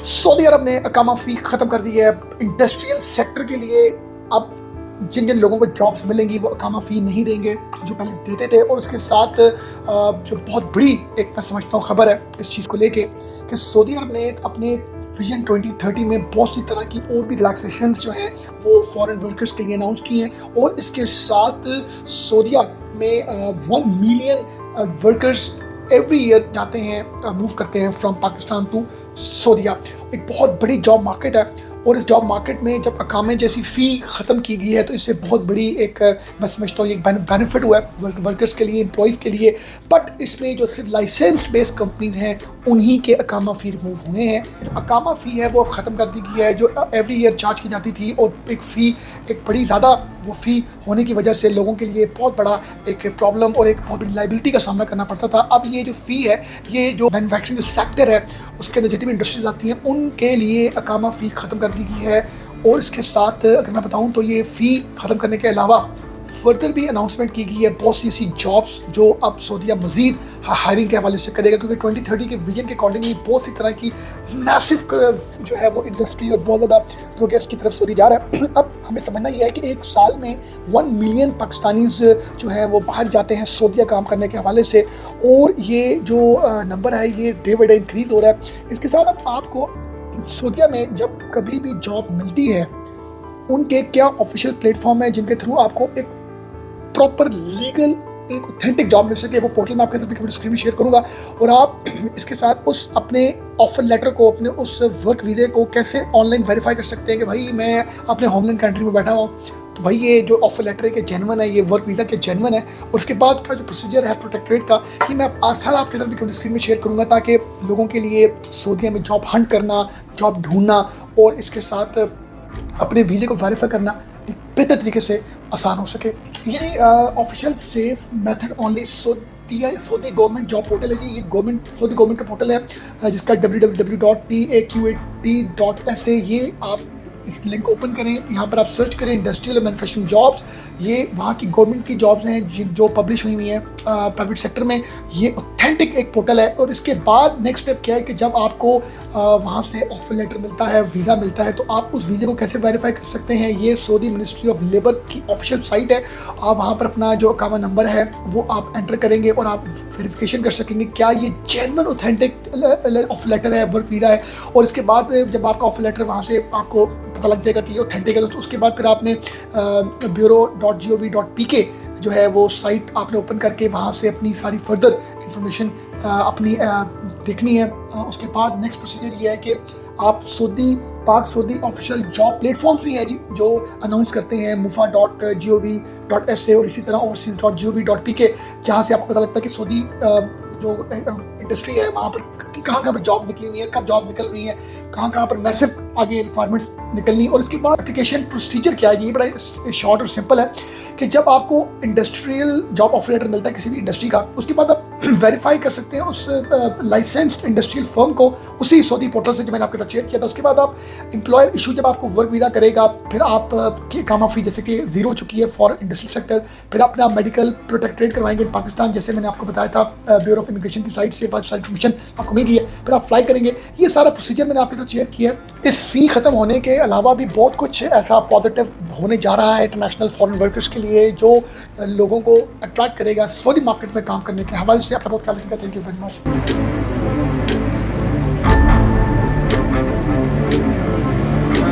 Saudi अरब ने अकामा फ़ी ख़त्म कर दी है इंडस्ट्रियल सेक्टर के लिए। अब जिन जिन लोगों को जॉब्स मिलेंगी वो अकामा फ़ी नहीं देंगे जो पहले देते थे। और उसके साथ जो बहुत बड़ी एक मैं समझता हूँ खबर है इस चीज़ को लेके कि सऊदी अरब ने अपने विजन 2030 में बहुत सी तरह की और भी रिलैक्सेशंस जो हैं वो फॉरेन वर्कर्स के लिए अनाउंस की हैं। और इसके साथ सऊदीया में 1 मिलियन वर्कर्स एवरी ईयर जाते हैं, मूव करते हैं फ्रॉम पाकिस्तान टू सऊदीया। एक बहुत बड़ी जॉब मार्केट है और इस जॉब मार्केट में जब अकामे जैसी फ़ी ख़त्म की गई है तो इससे बहुत बड़ी एक मैं समझता हूँ एक बेनिफिट हुआ है वर्कर्स के लिए, एम्प्लॉयज़ के लिए। बट इसमें जो सिर्फ लाइसेंस्ड बेस्ड कंपनीज हैं उन्हीं के अकामा फ़ी रिमूव हुए हैं। जो अकामा फ़ी है वो अब ख़त्म कर दी गई है जो एवरी ईयर चार्ज की जाती थी। और एक फ़ी एक बड़ी ज़्यादा वो फ़ी होने की वजह से लोगों के लिए बहुत बड़ा एक प्रॉब्लम और एक बहुत बड़ी लाइबिलिटी का सामना करना पड़ता था। अब ये जो फ़ी है ये जो मैन्युफैक्चरिंग सेक्टर है उसके अंदर जितनी भी इंडस्ट्रीज आती हैं उनके लिए अकामा फ़ी ख़त्म कर दी गई है। और इसके साथ अगर मैं बताऊं तो ये फ़ी ख़त्म करने के अलावा फर्दर भी अनाउंसमेंट की गई है बहुत सी ऐसी जॉब्स जो अब सऊदीया मज़ीद हायरिंग के हवाले से करेगा, क्योंकि 2030 के विजन के अकॉर्डिंगली बहुत सी तरह की मैसिव जो है वो इंडस्ट्री और बहुत ज़्यादा प्रोग्रेस की तरफ सऊदी जा रहा है। अब हमें समझना यह है कि एक साल में 1 मिलियन पाकिस्तानीज़ जो है वो बाहर जाते हैं सऊदीया काम करने के हवाले से। और ये जो नंबर है ये डे बाई डे इंक्रीज़ हो रहा है। इसके साथ अब आपको सऊदीया में जब कभी भी जॉब मिलती है उनके क्या ऑफिशियल प्लेटफॉर्म है जिनके थ्रू आपको एक प्रॉपर लीगल एक ऑथेंटिक जॉब मिल सके, वो पोर्टल मैं आपके साथ स्क्रीन में शेयर करूंगा। और आप इसके साथ उस अपने ऑफर लेटर को, अपने उस वर्क वीज़े को कैसे ऑनलाइन वेरीफाई कर सकते हैं कि भाई मैं अपने होमलैंड कंट्री में बैठा हुआ तो भाई ये जो ऑफर लेटर है कि जेन्युइन है, ये वर्क वीज़ा के जेन्युइन है। और उसके बाद का जो प्रोसीजर है प्रोटेक्टरेट का ये मैं सारा आपके साथ भी स्क्रीन में शेयर करूंगा ताकि लोगों के लिए सऊदीया में जॉब हंट करना, जॉब ढूंढना और इसके साथ अपने वीज़े को वेरीफाई करना एक बेहतर तरीके से आसान हो सके। ये official safe method only Saudi government job portal है जी। ये सऊदी गवर्नमेंट का पोर्टल है जिसका www.taqat.sa। ये आप इस लिंक को ओपन करें, यहाँ पर आप सर्च करें इंडस्ट्रियल और मैन्युफैक्चरिंग जॉब्स। ये वहाँ की गवर्नमेंट की जॉब्स हैं जो पब्लिश हुई हुई हैं प्राइवेट सेक्टर में। ये ऑथेंटिक एक पोर्टल है। और इसके बाद नेक्स्ट स्टेप क्या है कि जब आपको वहाँ से ऑफर लेटर मिलता है, वीज़ा मिलता है, तो आप उस वीज़े को कैसे वेरीफाई कर सकते हैं। ये सऊदी मिनिस्ट्री ऑफ लेबर की ऑफिशियल साइट है। आप वहाँ पर अपना जो अकामा नंबर है वो आप एंटर करेंगे और आप वेरिफिकेशन कर सकेंगे क्या ये जेन्युइन ऑथेंटिक ऑफर लेटर है, वर्क वीज़ा है। और इसके बाद जब आपका ऑफर लेटर वहाँ से आपको पता लग जाएगा कि ये ऑथेंटिक है तो उसके बाद फिर आपने bureau.gov.pk जो है वो साइट आपने ओपन करके वहाँ से अपनी सारी फर्दर इंफॉर्मेशन अपनी देखनी है। उसके बाद नेक्स्ट प्रोसीजर ये है कि आप पाक सऊदी ऑफिशियल जॉब प्लेटफॉर्म्स भी हैं जी जो अनाउंस करते हैं mufa.gov.sa और इसी तरह overseas.gov.pk जहाँ से आपको पता लगता है कि सऊदी जो इंडस्ट्री है वहाँ पर कहाँ पर जॉब निकली हुई है, कब जॉब निकल रही है, कहाँ पर मैसिव आगे रिक्वायरमेंट्स निकलनी। और इसके बाद एप्लीकेशन प्रोसीजर क्या है, ये बड़ा शॉर्ट और सिंपल है कि जब आपको इंडस्ट्रियल जॉब ऑफर लेटर मिलता है किसी भी इंडस्ट्री का, उसके बाद आप वेरीफाई कर सकते हैं उस लाइसेंस्ड इंडस्ट्रियल फर्म को उसी सऊदी पोर्टल से जो मैंने आपके साथ शेयर किया था। उसके बाद आप एम्प्लॉयर इशू जब आपको वर्क वीज़ा करेगा फिर आप की अकामा फ़ी जैसे कि 0 हो चुकी है फॉर इंडस्ट्रियल सेक्टर, फिर अपने आप मेडिकल प्रोटेक्टरेट करवाएंगे पाकिस्तान जैसे मैंने आपको बताया था ब्यूरो ऑफ इमिग्रेशन की साइट से सारी इन्फॉर्मेशन आपको मिल गई है, फिर आप फ्लाई करेंगे। ये सारा प्रोसीजर मैंने आपके साथ शेयर किया है। इस फ़ी ख़त्म होने के अलावा भी बहुत कुछ ऐसा पॉजिटिव होने जा रहा है इंटरनेशनल फॉरेन वर्कर्स के लिए जो लोगों को अट्रैक्ट करेगा सऊदी मार्केट में काम करने के हवाले से। आपका बहुत ख्याल रखिएगा। Thank you very much.